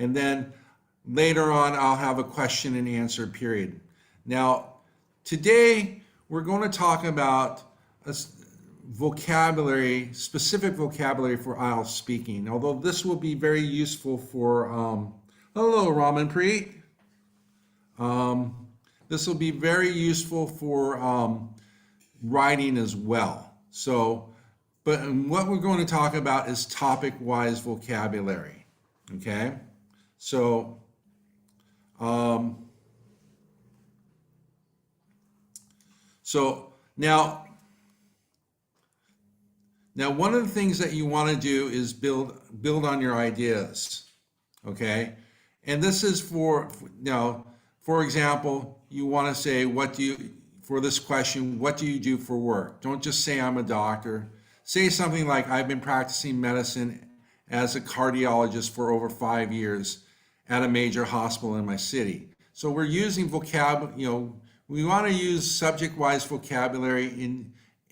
And then later on, I'll have a question and answer period. Now, today we're going to talk about vocabulary, specific vocabulary for IELTS speaking, although this will be very useful for, hello, Ramanpreet. This will be very useful for writing as well. So, but what we're going to talk about is topic-wise vocabulary, okay? So, now one of the things that you want to do is build on your ideas, okay? And this is for example, you want to say, for this question, what do you do for work? Don't just say I'm a doctor. Say something like, I've been practicing medicine as a cardiologist for over 5 years at a major hospital in my city. So we're using vocab, we want to use subject-wise vocabulary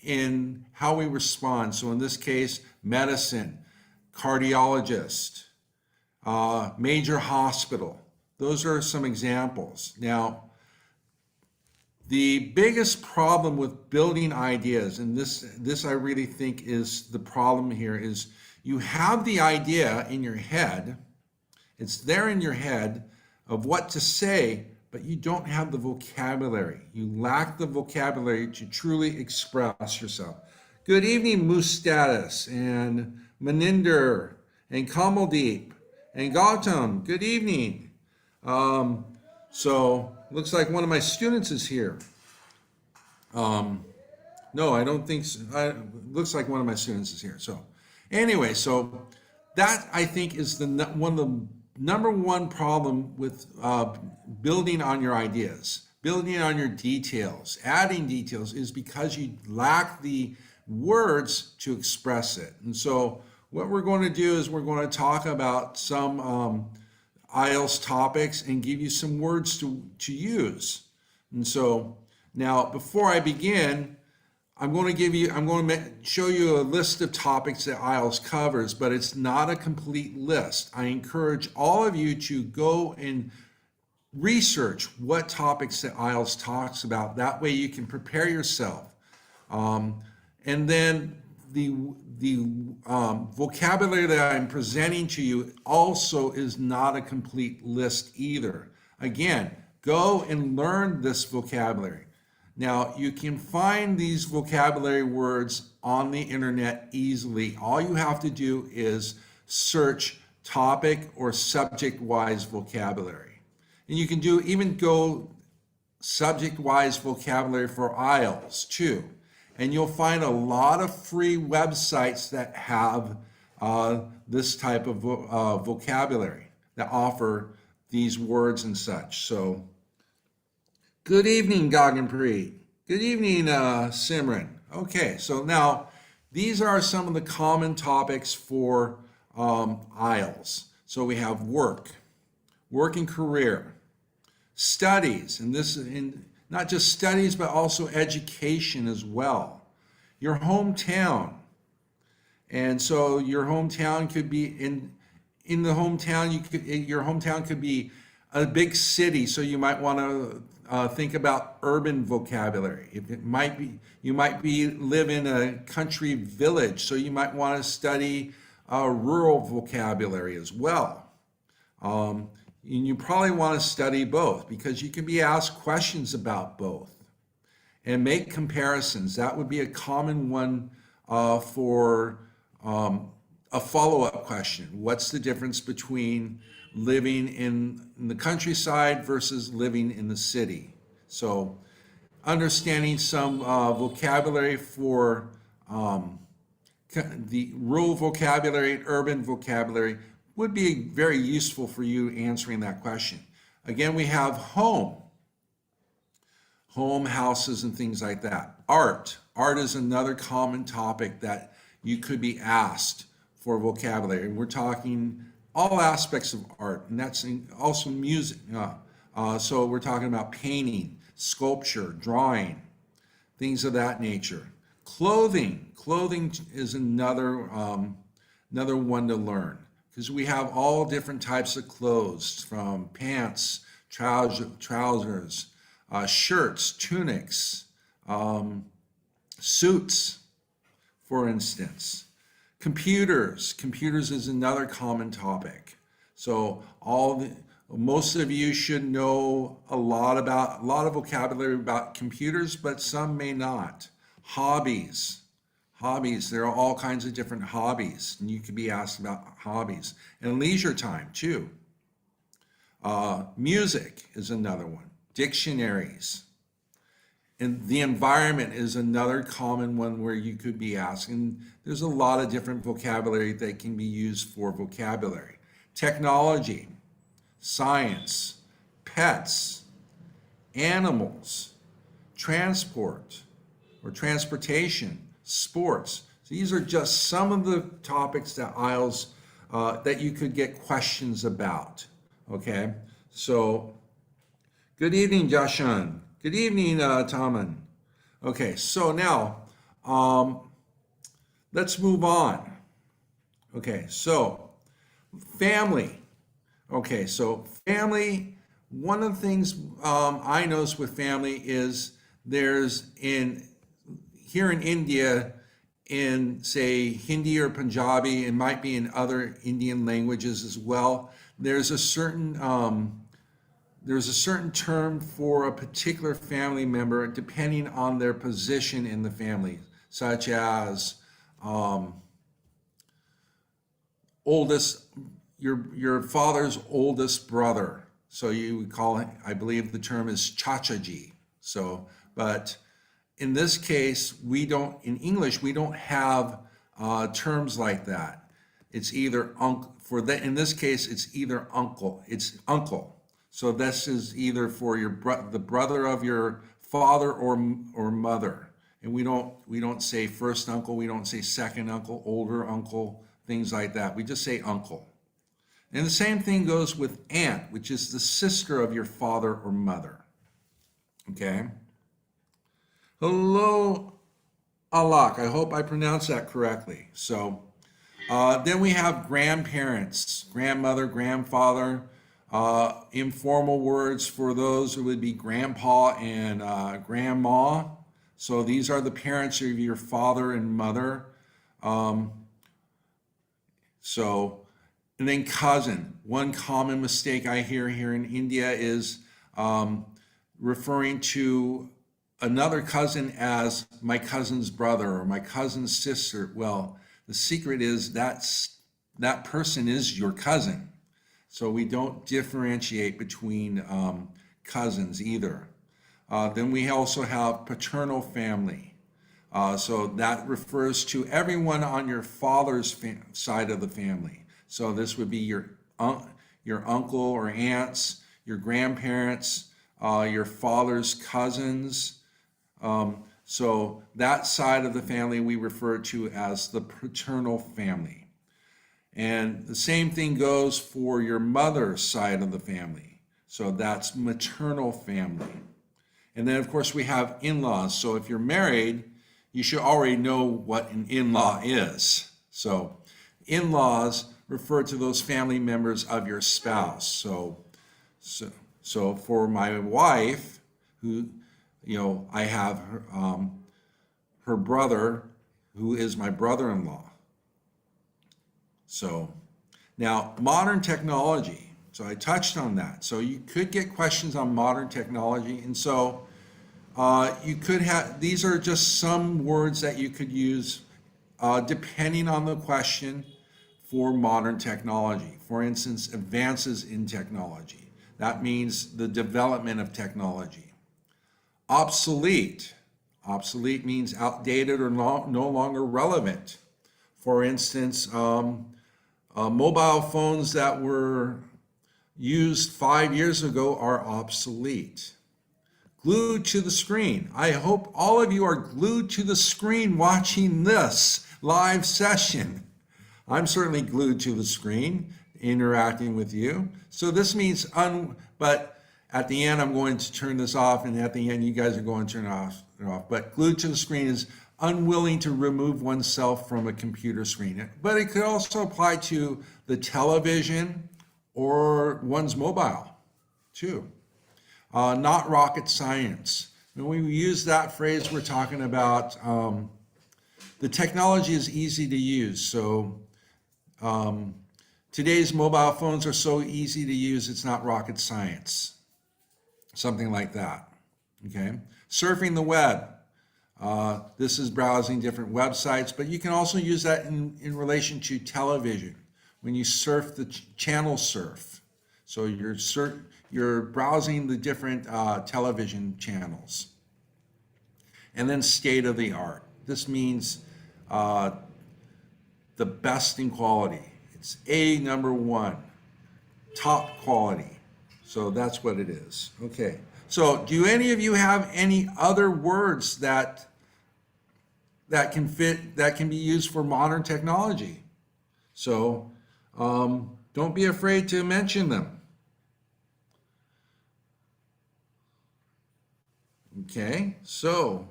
in how we respond. So in this case, medicine, cardiologist, major hospital. Those are some examples. Now, the biggest problem with building ideas, and this I really think is the problem here, is you have the idea in your head, it's there in your head of what to say, but you don't have the vocabulary. You lack the vocabulary to truly express yourself. Good evening, Mustatus and Maninder and Kamaldeep and Gautam. Good evening. So looks like one of my students is here. No, I don't think so. Looks like one of my students is here. So anyway, so that I think is one of the number one problem with building on your ideas, building on your details, adding details, is because you lack the words to express it. And so what we're going to do is we're going to talk about some IELTS topics and give you some words to use. And so now, before I begin, I'm going to show you a list of topics that IELTS covers, but it's not a complete list. I encourage all of you to go and research what topics that IELTS talks about. That way you can prepare yourself. And then the vocabulary that I'm presenting to you also is not a complete list either. Again, go and learn this vocabulary. Now, you can find these vocabulary words on the internet easily. All you have to do is search topic or subject-wise vocabulary. And you can even go subject-wise vocabulary for IELTS too. And you'll find a lot of free websites that have this type of vocabulary, that offer these words and such. So, good evening, Gaganpreet. Good evening, Simran. Okay, so now these are some of the common topics for IELTS. So we have work and career, studies, and this is not just studies, but also education as well. Your hometown. And so your hometown could be in the hometown, your hometown could be a big city, so you might want to think about urban vocabulary. You might live in a country village, so you might want to study rural vocabulary as well. And you probably want to study both, because you can be asked questions about both and make comparisons. That would be a common one for a follow-up question. What's the difference between living in the countryside versus living in the city? So understanding some vocabulary for the rural vocabulary, urban vocabulary would be very useful for you answering that question. Again, we have home, houses, and things like that. Art is another common topic that you could be asked for vocabulary. We're talking all aspects of art, and that's also music. So we're talking about painting, sculpture, drawing, things of that nature. Clothing is another one to learn, because we have all different types of clothes, from pants, trousers, shirts, tunics, suits, for instance. Computers is another common topic. So most of you should know a lot of vocabulary about computers, but some may not. Hobbies, there are all kinds of different hobbies, and you could be asked about hobbies. And leisure time too. Music is another one. Dictionaries. And the environment is another common one where you could be asked. And there's a lot of different vocabulary that can be used for vocabulary. Technology, science, pets, animals, transport or transportation, sports. So these are just some of the topics that IELTS, that you could get questions about. Okay, so good evening, Jashan. Good evening, Taman. Okay, so now let's move on. Okay, so family. Okay, so family, one of the things I notice with family is here in India, in say Hindi or Punjabi, it might be in other Indian languages as well, there's a certain term for a particular family member depending on their position in the family, such as your father's oldest brother. So you would call it, I believe the term is chachaji. So, but in this case, in English, we don't have terms like that. It's either in this case, it's either uncle. So this is either for the brother of your father or mother. And we don't say first uncle, we don't say second uncle, older uncle, things like that. We just say uncle. And the same thing goes with aunt, which is the sister of your father or mother. Okay? Hello, Alak. I hope I pronounced that correctly. So then we have grandparents, grandmother, grandfather. Informal words for those who would be grandpa and grandma. So these are the parents of your father and mother. And then cousin. One common mistake I hear here in India is referring to another cousin as my cousin's brother or my cousin's sister. Well, the secret is that person is your cousin. So we don't differentiate between cousins either. Then we also have paternal family. So that refers to everyone on your father's side of the family. So this would be your uncle or aunts, your grandparents, your father's cousins. So that side of the family we refer to as the paternal family. And the same thing goes for your mother's side of the family. So that's maternal family. And then of course we have in-laws. So if you're married, you should already know what an in-law is. So in-laws refer to those family members of your spouse. So for my wife, who, I have her brother, who is my brother-in-law. So now modern technology. So I touched on that. So you could get questions on modern technology. And so you could have, these are just some words that you could use depending on the question for modern technology. For instance, advances in technology. That means the development of technology. Obsolete. Obsolete means outdated or no longer relevant. For instance, mobile phones that were used 5 years ago are obsolete. Glued to the screen. I hope all of you are glued to the screen watching this live session. I'm certainly glued to the screen, interacting with you. So this means, but at the end I'm going to turn this off, and at the end you guys are going to turn it off. But glued to the screen is unwilling to remove oneself from a computer screen. But it could also apply to the television or one's mobile too. Not rocket science. When we use that phrase, we're talking about the technology is easy to use. So today's mobile phones are so easy to use, it's not rocket science. Something like that, okay? Surfing the web. This is browsing different websites, but you can also use that in relation to television. When you surf the channel surf. So you're browsing the different television channels. And then state of the art. This means the best in quality. It's number one, top quality. So that's what it is. Okay. So do any of you have any other words that can be used for modern technology? So don't be afraid to mention them. Okay. So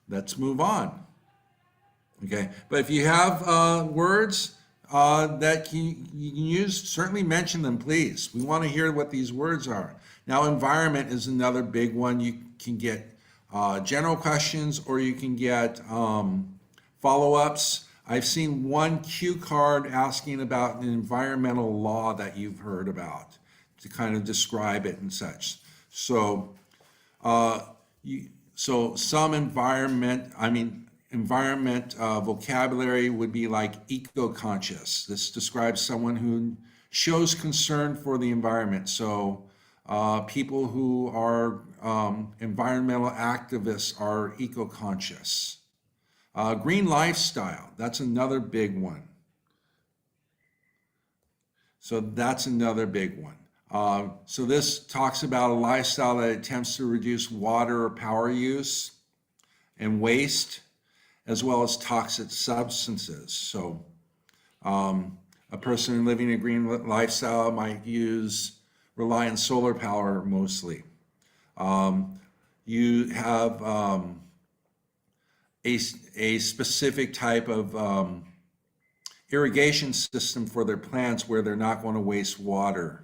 let's move on. Okay, but if you have words that you can use, certainly mention them, please. We want to hear what these words are. Now, environment is another big one. You can get general questions, or you can get follow-ups. I've seen one cue card asking about an environmental law that you've heard about to kind of describe it and such. So, some environment vocabulary would be like eco-conscious. This describes someone who shows concern for the environment. So people who are environmental activists are eco-conscious. Green lifestyle, that's another big one. So that's another big one. So this talks about a lifestyle that attempts to reduce water or power use and waste, as well as toxic substances. So a person living a green lifestyle might rely on solar power mostly. You have a specific type of irrigation system for their plants where they're not going to waste water.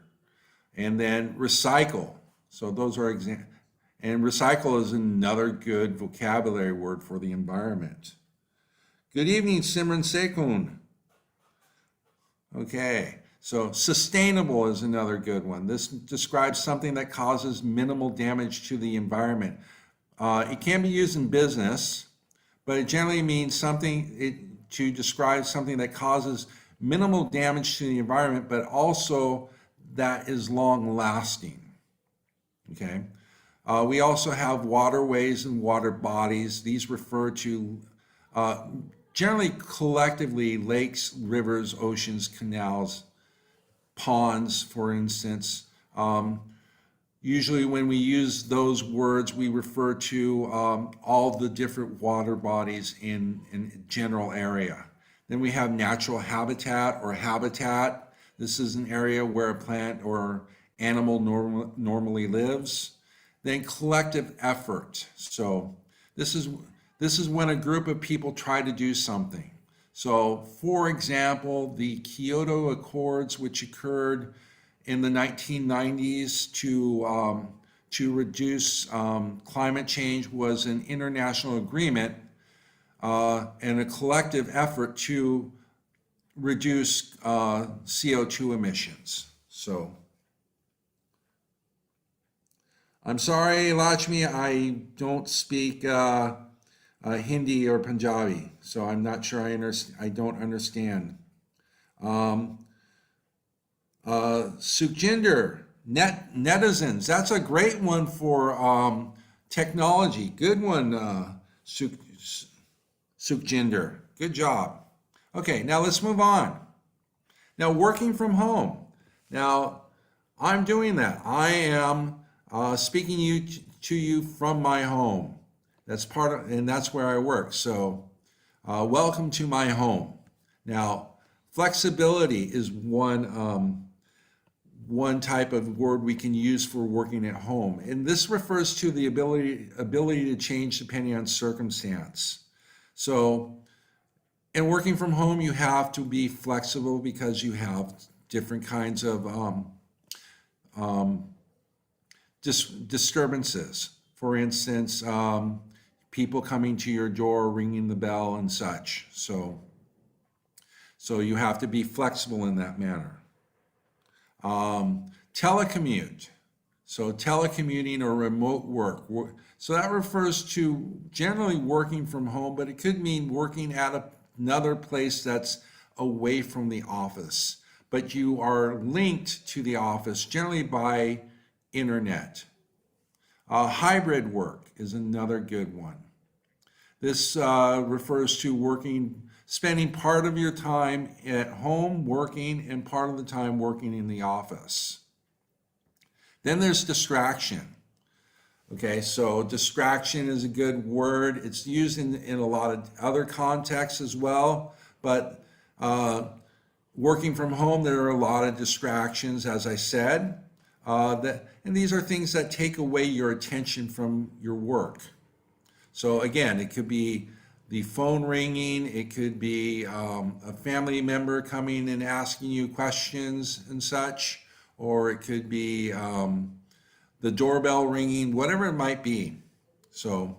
And then recycle. So those are examples. And recycle is another good vocabulary word for the environment. Good evening, Simran Sekun. Okay, so sustainable is another good one. This describes something that causes minimal damage to the environment. It can be used in business, but it generally means to describe something that causes minimal damage to the environment, but also that is long lasting. Okay. We also have waterways and water bodies. These refer to generally collectively lakes, rivers, oceans, canals, ponds, for instance. Usually when we use those words, we refer to all the different water bodies in general area. Then we have natural habitat or habitat. This is an area where a plant or animal normally lives. Then collective effort. So this is when a group of people try to do something. So for example, the Kyoto Accords, which occurred in the 1990s to reduce climate change, was an international agreement and a collective effort to reduce CO2 emissions. So I'm sorry, Lakshmi, I don't speak Hindi or Punjabi, so I'm not sure I don't understand. Sukhjinder, netizens, that's a great one for technology. Good one, Sukhjinder. Good job. Okay, now let's move on. Now, working from home. Now, I'm doing that. I am speaking to you from my home. That's and that's where I work. So, welcome to my home. Now, flexibility is one one type of word we can use for working at home. And this refers to the ability to change depending on circumstance. So, in working from home, you have to be flexible because you have different kinds of disturbances. For instance, people coming to your door, ringing the bell and such. So you have to be flexible in that manner. Telecommute. So telecommuting or remote work. So that refers to generally working from home, but it could mean working at another place that's away from the office, but you are linked to the office generally by internet. Hybrid work is another good one. This refers to spending part of your time at home working and part of the time working in the office. Then there's distraction. Okay, so distraction is a good word. It's used in a lot of other contexts as well, but working from home, there are a lot of distractions, as I said, and these are things that take away your attention from your work. So again, it could be the phone ringing, it could be a family member coming and asking you questions and such, or it could be the doorbell ringing, whatever it might be. So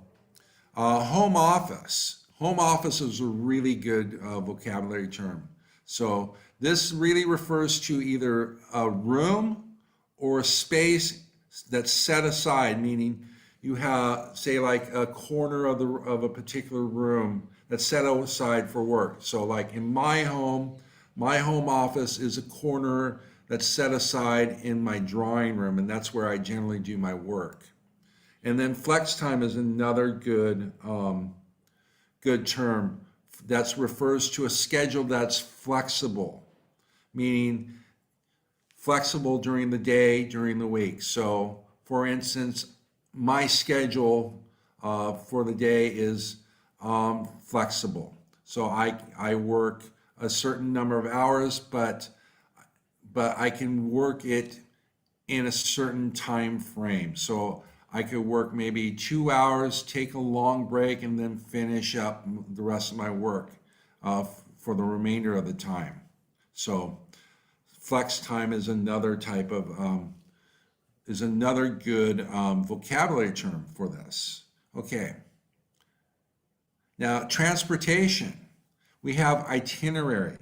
home office. Home office is a really good vocabulary term. So this really refers to either a room or a space that's set aside, meaning you have, say, like a corner of a particular room that's set aside for work. So like in my home office is a corner that's set aside in my drawing room, and that's where I generally do my work. And then flex time is another good term that refers to a schedule that's flexible, meaning flexible during the day, during the week. So for instance, my schedule for the day is flexible. So I work a certain number of hours, but I can work it in a certain time frame. So I could work maybe 2 hours, take a long break, and then finish up the rest of my work for the remainder of the time. So flex time is another type of is another good vocabulary term for this. Okay. Now, transportation. We have itinerary.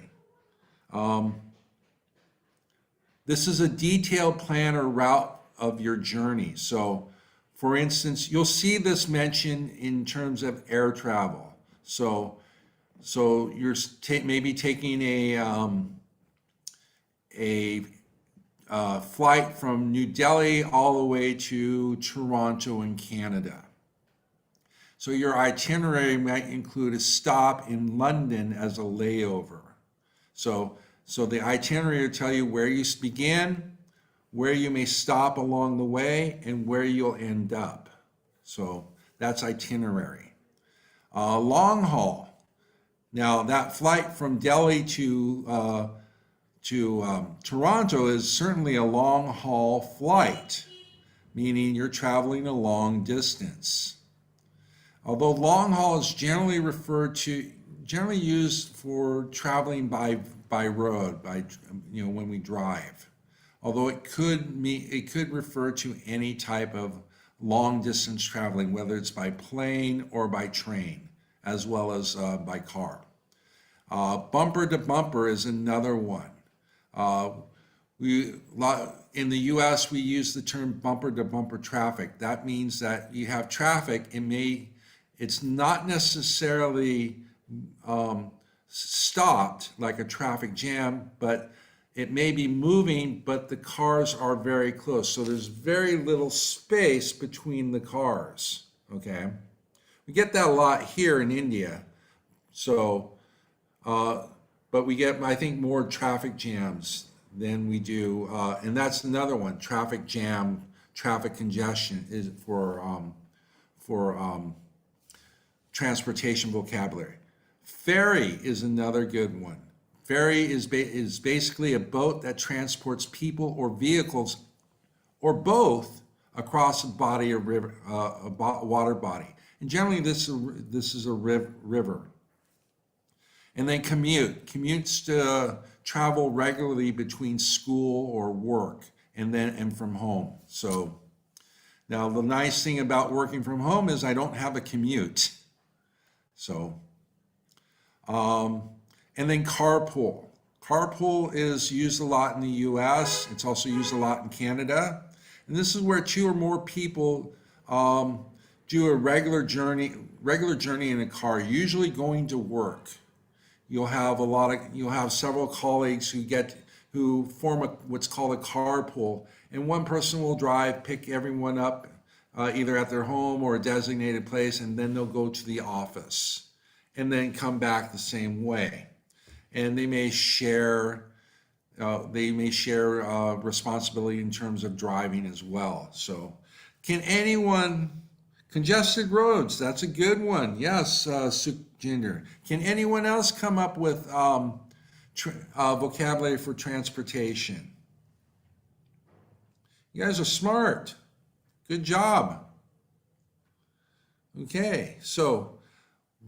This is a detailed plan or route of your journey. So, for instance, you'll see this mentioned in terms of air travel. So you're maybe taking a flight from New Delhi all the way to Toronto in Canada. So your itinerary might include a stop in London as a layover. So the itinerary will tell you where you begin, where you may stop along the way, and where you'll end up. So that's itinerary. Long haul. Now that flight from Delhi to Toronto is certainly a long haul flight, meaning you're traveling a long distance. Although long haul is generally used for traveling by road, when we drive. Although it could refer to any type of long distance traveling, whether it's by plane or by train, as well as by car. Bumper to bumper is another one. In the US, we use the term bumper to bumper traffic. That means that you have traffic, it's not necessarily stopped like a traffic jam, but it may be moving, but the cars are very close. So there's very little space between the cars, okay? We get that a lot here in India. So, but we get, I think, more traffic jams than we do, and that's another one, traffic jam, traffic congestion is for transportation vocabulary. Ferry is another good one. Ferry is basically a boat that transports people or vehicles or both across a body or river, water body. And generally this is a river. And then commutes to travel regularly between school or work and from home. So now the nice thing about working from home is I don't have a commute. So, and then carpool. Carpool is used a lot in the US. It's also used a lot in Canada. And this is where two or more people do a regular journey in a car, usually going to work. You'll have several colleagues who form what's called a carpool, and one person will drive, pick everyone up either at their home or a designated place, and then they'll go to the office and then come back the same way. And they may share responsibility in terms of driving as well. So congested roads, that's a good one. Yes, Sukhjinder. Can anyone else come up with vocabulary for transportation? You guys are smart. Good job. Okay, so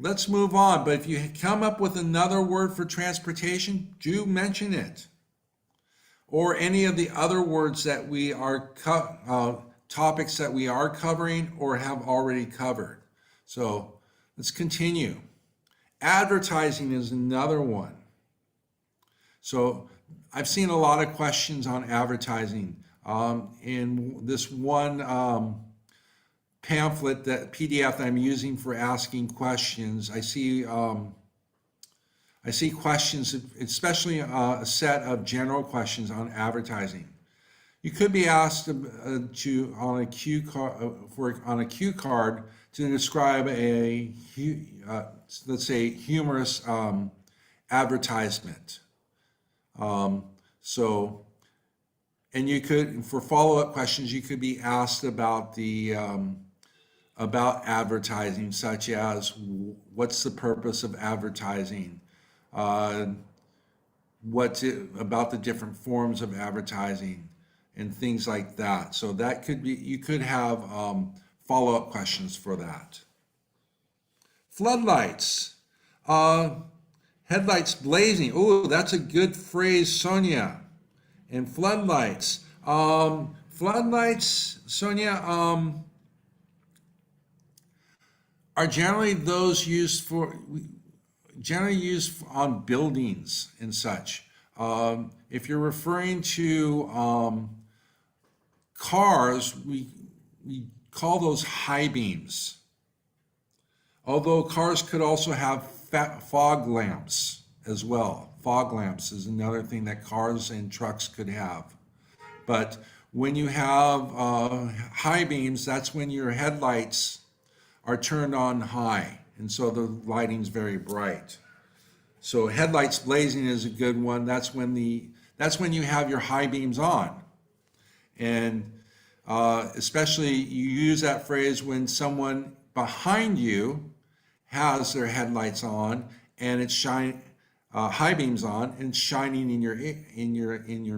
let's move on. But if you come up with another word for transportation, do mention it. Or any of the other words that we are topics that we are covering or have already covered. So let's continue. Advertising is another one. So I've seen a lot of questions on advertising. In this one pamphlet, that PDF that I'm using for asking questions, I see questions, especially a set of general questions on advertising. You could be asked on a cue card to describe a let's say humorous advertisement. And you could, for follow-up questions, you could be asked about about advertising, such as what's the purpose of advertising, about the different forms of advertising, and things like that. So that could be, you could have follow-up questions for that. Floodlights, headlights blazing. Oh, that's a good phrase, Sonia. And floodlights, Sonia, are generally those used on buildings and such. If you're referring to cars, we call those high beams. Although cars could also have fog lamps as well. Fog lamps is another thing that cars and trucks could have. But when you have high beams, that's when your headlights are turned on high, and so the lighting's very bright. So headlights blazing is a good one. That's when you have your high beams on. And especially you use that phrase when someone behind you has their headlights on and it's high beams on and shining in your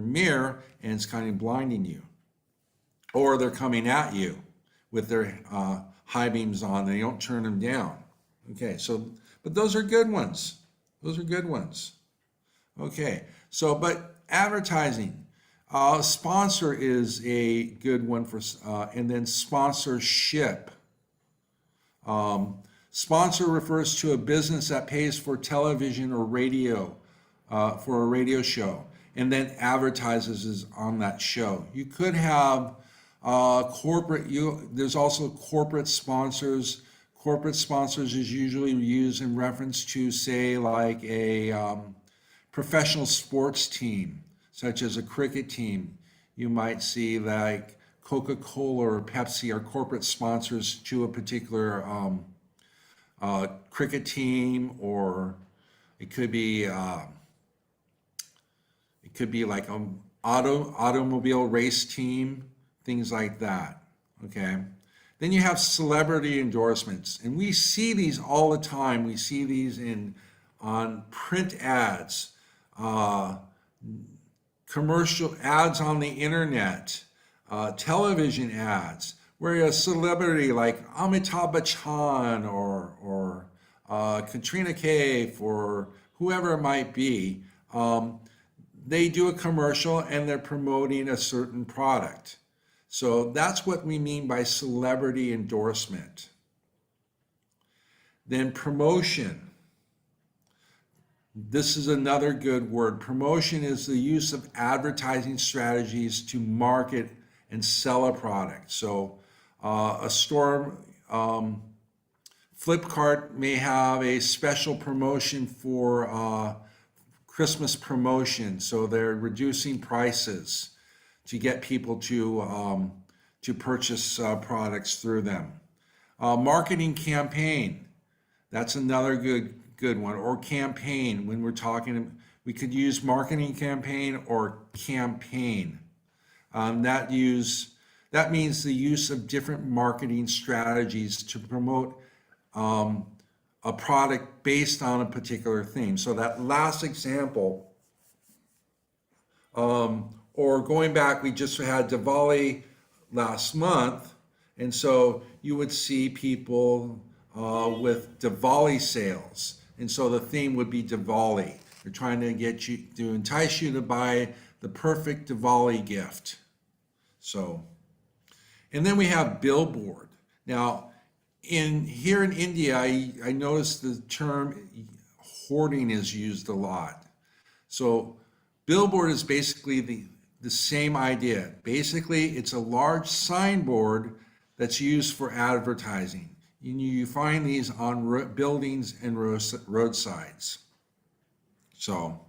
mirror, and it's kind of blinding you. Or they're coming at you with their high beams on. They don't turn them down. Okay, so but those are good ones. Those are good ones. Okay, so but advertising, sponsor is a good one for, and then sponsorship. Sponsor refers to a business that pays for television or radio, for a radio show, and then advertises on that show. You could have there's also corporate sponsors. Corporate sponsors is usually used in reference to, say, like a professional sports team, such as a cricket team. You might see like Coca-Cola or Pepsi are corporate sponsors to a particular cricket team, or it could be like an automobile race team, things like that. Okay. Then you have celebrity endorsements, and we see these all the time. We see these on print ads. commercial ads on the internet, television ads, where a celebrity like Amitabh Bachchan or Katrina Kaif or whoever it might be, they do a commercial and they're promoting a certain product. So that's what we mean by celebrity endorsement. Then promotion. This is another good word. Promotion is the use of advertising strategies to market and sell a product. So a store, Flipkart may have a special promotion for Christmas promotion. So they're reducing prices to get people to purchase products through them. Marketing campaign. That's another good one. Or campaign. When we're talking, we could use marketing campaign or campaign. That means the use of different marketing strategies to promote a product based on a particular theme. So that last example, or going back, we just had Diwali last month, and so you would see people with Diwali sales, and so the theme would be Diwali. They're trying to get you to entice you to buy the perfect Diwali gift. So, and then we have billboard. Now, here in India, I noticed the term hoarding is used a lot. So billboard is basically the same idea. Basically, it's a large signboard that's used for advertising. You find these on buildings and roadsides. So,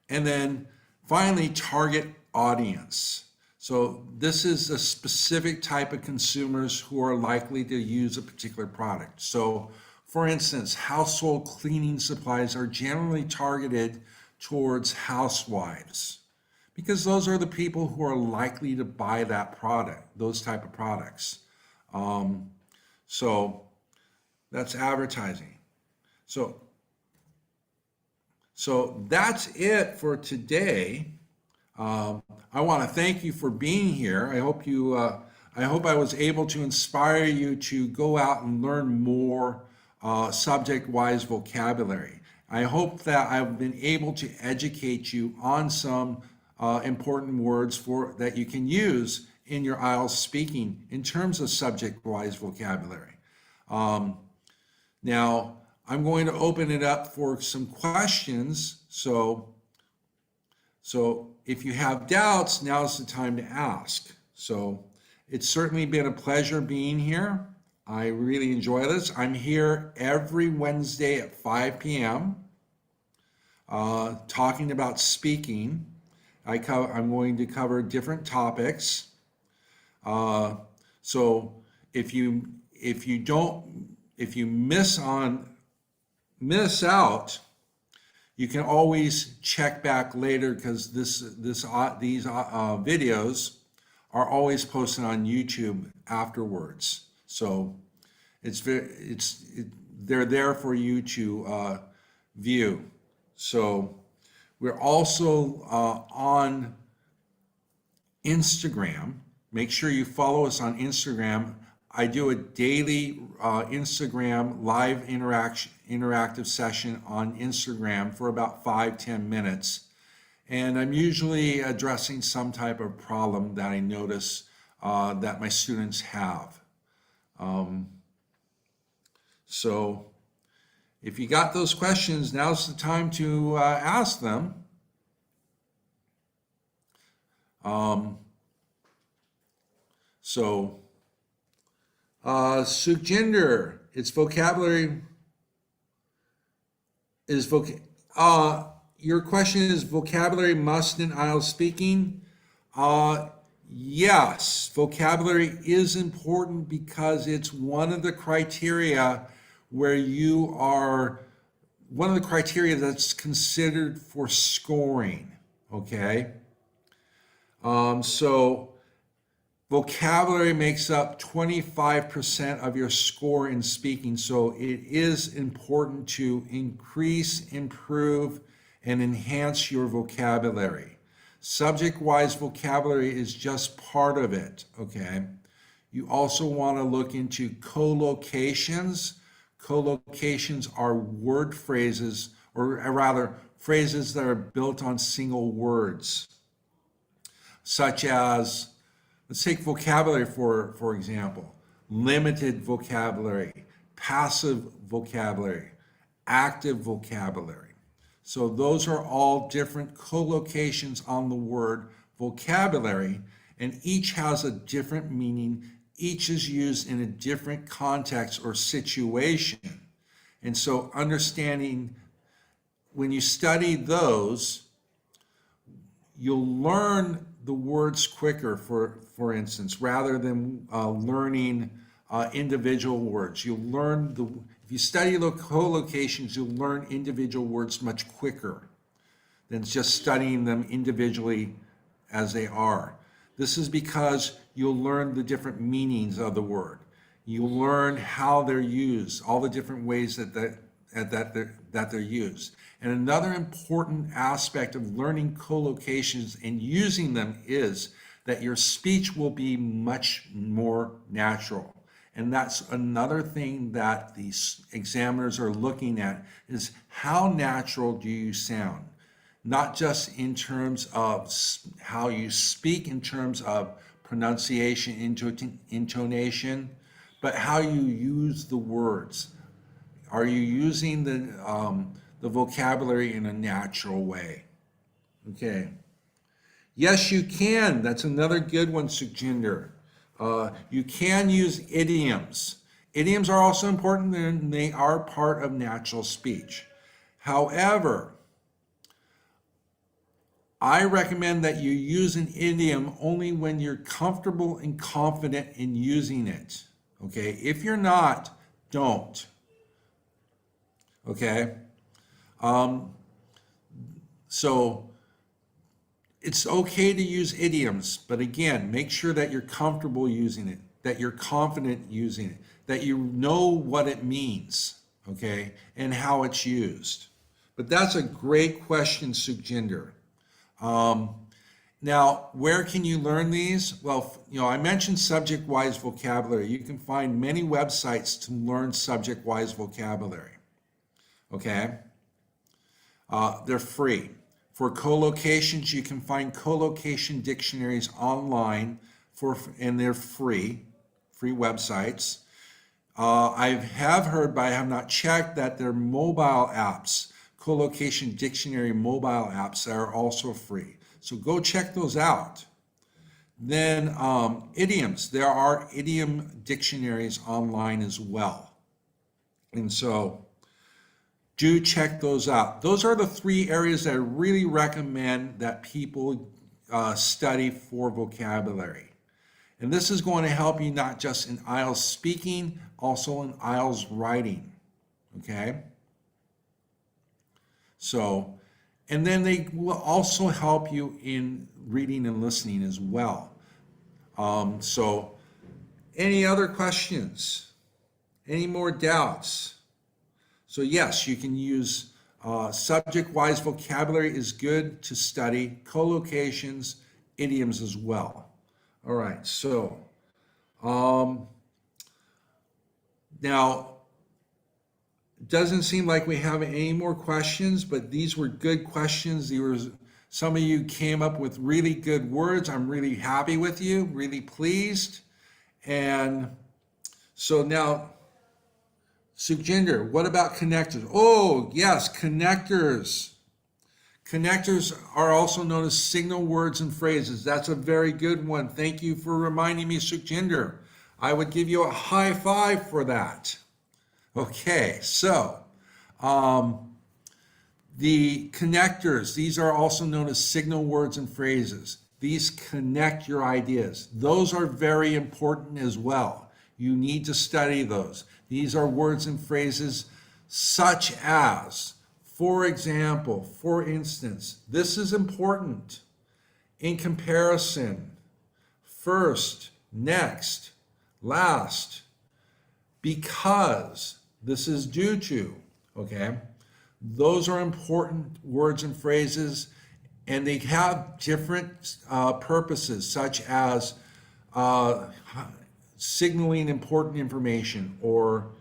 and then finally, target audience. So this is a specific type of consumers who are likely to use a particular product. So for instance, household cleaning supplies are generally targeted towards housewives because those are the people who are likely to buy that product, those type of products. So that's advertising. So that's it for today. I want to thank you for being here. I hope I was able to inspire you to go out and learn more subject-wise vocabulary. I hope that I've been able to educate you on some important words that you can use in your IELTS speaking in terms of subject-wise vocabulary. Now, I'm going to open it up for some questions. So if you have doubts, now's the time to ask. So it's certainly been a pleasure being here. I really enjoy this. I'm here every Wednesday at 5 p.m. Talking about speaking. I'm going to cover different topics. So if you miss out, you can always check back later because these videos are always posted on YouTube afterwards. So they're there for you to view. So we're also on Instagram. Make sure you follow us on Instagram. I do a daily Instagram live interactive session on Instagram for about 5-10 minutes. And I'm usually addressing some type of problem that I notice that my students have. So if you got those questions, now's the time to ask them. Sukhjinder, it's vocabulary. Your question is vocabulary must in IELTS speaking? Yes, vocabulary is important because it's one of the criteria that's considered for scoring, okay? So vocabulary makes up 25% of your score in speaking, so it is important to increase, improve, and enhance your vocabulary. Subject-wise vocabulary is just part of it, okay? You also want to look into collocations. Collocations are word phrases, or rather, phrases that are built on single words, such as, let's take vocabulary for example. Limited vocabulary, passive vocabulary, active vocabulary. So those are all different collocations on the word vocabulary, and each has a different meaning. Each is used in a different context or situation. And so understanding, when you study those, you'll learn the words quicker, for instance, rather than learning individual words. You'll learn if you study the collocations, you'll learn individual words much quicker than just studying them individually as they are. This is because you'll learn the different meanings of the word. You'll learn how they're used, all the different ways that they're used. And another important aspect of learning collocations and using them is that your speech will be much more natural. And that's another thing that these examiners are looking at, is how natural do you sound? Not just in terms of how you speak in terms of pronunciation, intonation, but how you use the words. Are you using the vocabulary in a natural way? Okay. Yes, you can. That's another good one, Sukhjinder. You can use idioms. Idioms are also important, and they are part of natural speech. However, I recommend that you use an idiom only when you're comfortable and confident in using it. Okay? If you're not, don't. Okay? So it's okay to use idioms, but again, make sure that you're comfortable using it, that you're confident using it, that you know what it means, okay, and how it's used. But that's a great question, Sukhjinder. Now, where can you learn these? Well, I mentioned subject-wise vocabulary. You can find many websites to learn subject-wise vocabulary, okay? They're free. For collocations, you can find collocation dictionaries online, and they're free websites. I have heard, but I have not checked, that there are mobile apps, collocation dictionary mobile apps, that are also free. So go check those out. Then idioms. There are idiom dictionaries online as well. And so do check those out. Those are the 3 areas that I really recommend that people study for vocabulary. And this is going to help you not just in IELTS speaking, also in IELTS writing, okay? So, and then they will also help you in reading and listening as well. So, any other questions? Any more doubts? So yes, you can use subject-wise vocabulary is good to study, collocations, idioms as well. All right, so now, it doesn't seem like we have any more questions, but these were good questions. Some of you came up with really good words. I'm really happy with you, really pleased. And so now, Sukhjinder, what about connectors? Oh, yes, connectors. Connectors are also known as signal words and phrases. That's a very good one. Thank you for reminding me, Sukhjinder. I would give you a high five for that. Okay, so the connectors, these are also known as signal words and phrases. These connect your ideas. Those are very important as well. You need to study those. These are words and phrases such as, for example, for instance, this is important. In comparison, first, next, last, because, this is due to, okay? Those are important words and phrases, and they have different purposes, such as signaling important information, or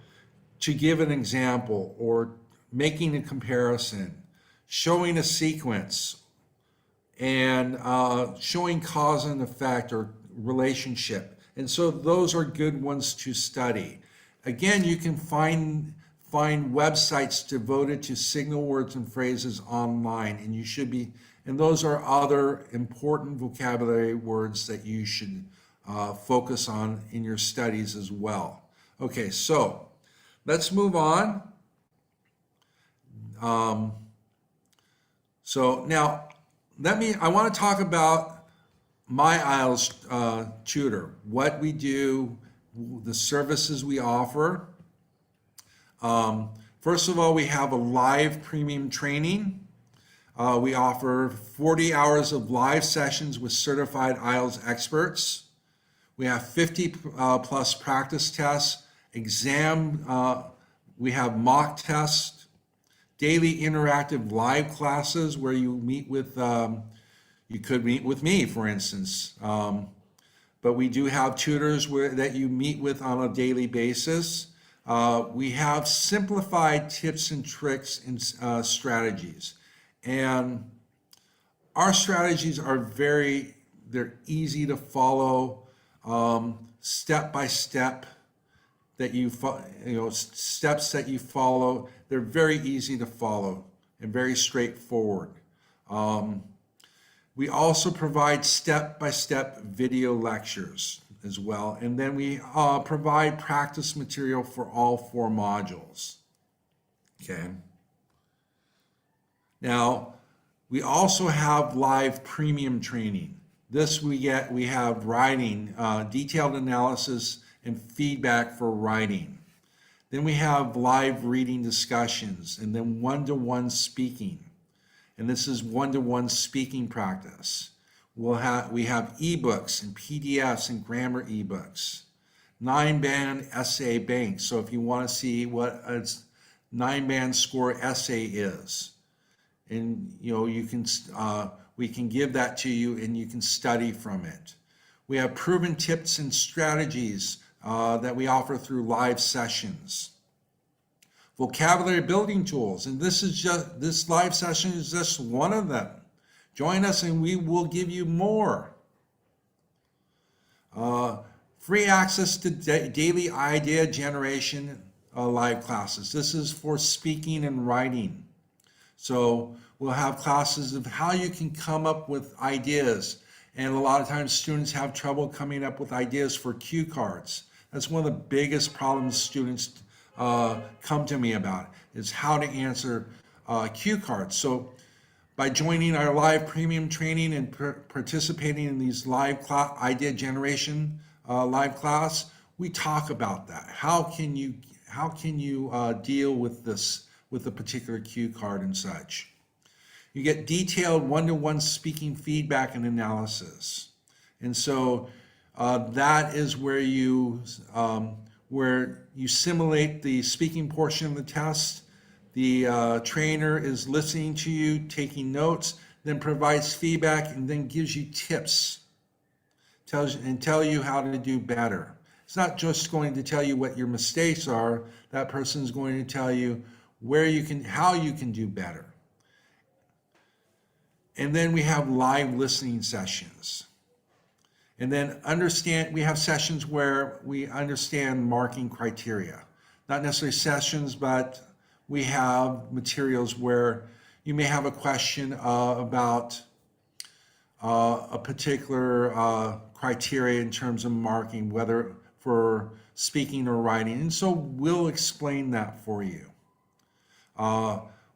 to give an example, or making a comparison, showing a sequence, and showing cause and effect or relationship. And so those are good ones to study. Again, you can find websites devoted to signal words and phrases online, and you should be, and those are other important vocabulary words that you should focus on in your studies as well. Okay, so let's move on. So now I want to talk about my IELTS tutor, what we do, the services we offer. First of all, we have a live premium training. We offer 40 hours of live sessions with certified IELTS experts. We have 50 plus practice tests, we have mock tests, daily interactive live classes where you meet with, you could meet with me, for instance. But we do have tutors that you meet with on a daily basis. We have simplified tips and tricks and strategies. And our strategies are they're easy to follow, step by step that steps that you follow. They're very easy to follow and very straightforward. We also provide step-by-step video lectures as well. And then we provide practice material for all 4 modules. Okay. Now, we also have live premium training. This we have writing, detailed analysis and feedback for writing. Then we have live reading discussions, and then one-to-one speaking. And this is one-to-one speaking practice. We have ebooks and PDFs and grammar ebooks. 9-band essay bank. So if you want to see what a 9-band score essay is, and you can we can give that to you and you can study from it. We have proven tips and strategies that we offer through live sessions. Vocabulary building tools, and this live session is just one of them. Join us and we will give you more. Free access to daily idea generation live classes. This is for speaking and writing. So we'll have classes of how you can come up with ideas. And a lot of times students have trouble coming up with ideas for cue cards. That's one of the biggest problems students come to me about, is how to answer cue cards. So by joining our live premium training and participating in these live idea generation live class, we talk about that. How can you deal with this, with a particular cue card and such? You get detailed one-to-one speaking feedback and analysis. And so that is where you simulate the speaking portion of the test. The trainer is listening to you, taking notes, then provides feedback, and then gives you tips, tell you how to do better. It's not just going to tell you what your mistakes are. That person's going to tell you how you can do better. And then we have live listening sessions. And then we have sessions where we understand marking criteria. Not necessarily sessions, but we have materials where you may have a question about a particular criteria in terms of marking, whether for speaking or writing. And so we'll explain that for you.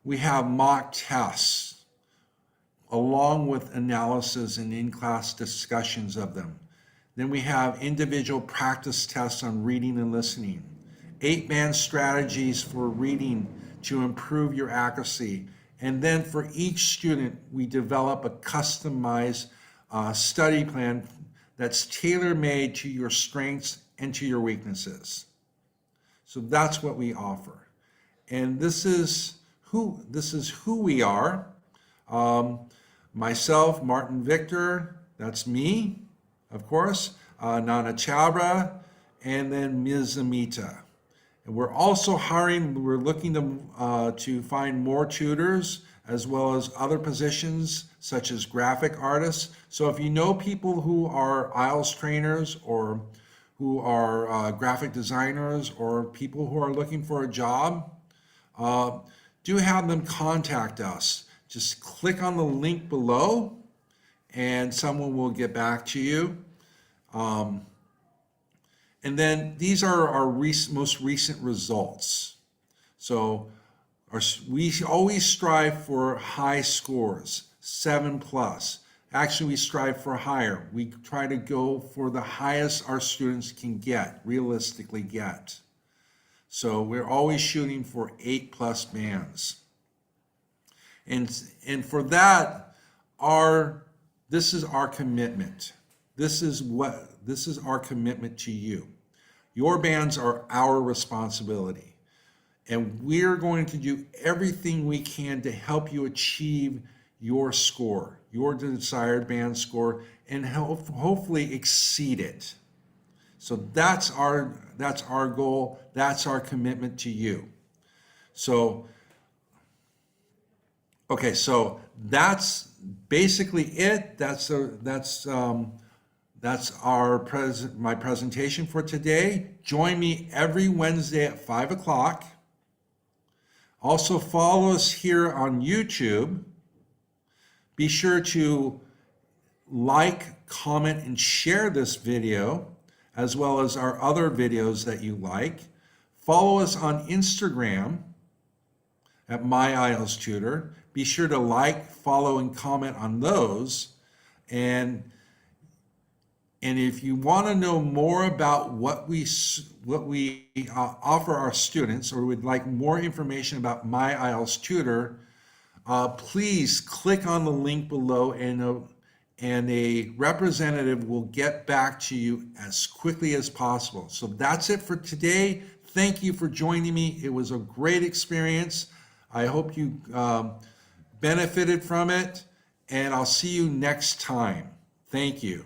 We have mock tests along with analysis and in-class discussions of them. Then we have individual practice tests on reading and listening. 8-band strategies for reading to improve your accuracy. And then for each student, we develop a customized study plan that's tailor-made to your strengths and to your weaknesses. So that's what we offer. And this is this is who we are. Myself, Martin Victor, that's me, of course, Nana Chabra, and then Ms. Amita. And we're also hiring, we're looking to find more tutors as well as other positions such as graphic artists. So if you know people who are IELTS trainers or who are graphic designers or people who are looking for a job, do have them contact us. Just click on the link below and someone will get back to you. And then these are our most recent results. So we always strive for high scores, 7+. Actually, we strive for higher. We try to go for the highest our students can get, realistically get. So we're always shooting for 8+ bands. And for that, this is our commitment. This is our commitment to you. Your bands are our responsibility. And we're going to do everything we can to help you achieve your score, your desired band score, and hopefully exceed it. So that's our goal. That's our commitment to you. So, okay, so that's basically it. That's my presentation for today. Join me every Wednesday at 5 o'clock. Also follow us here on YouTube. Be sure to like, comment, and share this video, as well as our other videos that you like. Follow us on Instagram at My IELTS Tutor. Be sure to like, follow, and comment on those. And if you want to know more about what we offer our students, or would like more information about My IELTS Tutor, please click on the link below, and a representative will get back to you as quickly as possible. So that's it for today. Thank you for joining me. It was a great experience. I hope you benefited from it, and I'll see you next time. Thank you.